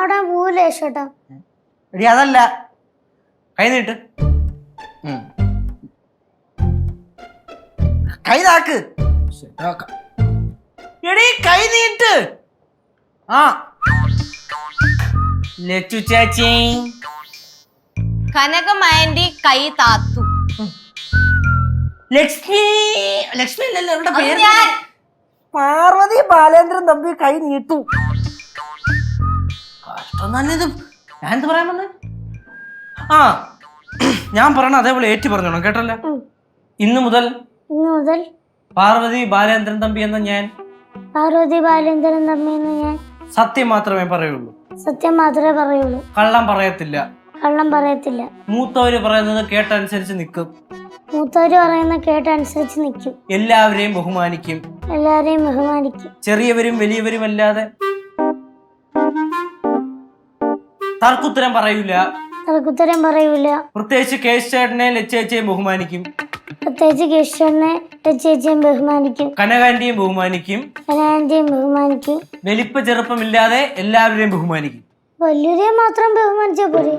ചാടാൻ പോവില്ല ചേട്ടാ. എടി അതല്ല, കൈ നീട്ട്. കൈ താക്ക്. എടി കൈ നീട്ട്. ആ ലച്ചു ചേച്ചി. കനകമായന്റെ കൈ താത്തു. ലക്ഷ്മി. ലക്ഷ്മി അല്ലല്ലോ അവളുടെ പേര്. ഞാൻ പാർവതി ബാലേന്ദ്രൻ തമ്പി കൈ നീട്ടു. കഷ്ടം തന്നെ ഇത്. ഞാൻ എന്ത് പറയാൻ വന്നേ? ആ ഞാൻ പറയണ അതേപോലെ ഏറ്റു പറഞ്ഞോണം കേട്ടല്ലോ. ഇന്ന് മുതൽ പാർവതി ബാലേന്ദ്രൻ തമ്പി എന്ന ഞാൻ സത്യം മാത്രമേ പറയുള്ളൂ. കള്ളം പറയത്തില്ല. മൂത്തവര് പറയുന്നത് കേട്ടനുസരിച്ച് നിൽക്കും. എല്ലാവരെയും ബഹുമാനിക്കും. ചെറിയവരും വലിയവരും അല്ലാതെ തർക്കുത്തരം പറയൂല. പ്രത്യേകിച്ച് കേശേട്ടനെ ലച്ചേച്ചയും ബഹുമാനിക്കും. കനകാന്റിയും ബഹുമാനിക്കും. വലിപ്പ ചെറുപ്പമില്ലാതെ എല്ലാവരെയും ബഹുമാനിക്കും. വലിയവരെ മാത്രം ബഹുമാനിച്ചാ പോരെ?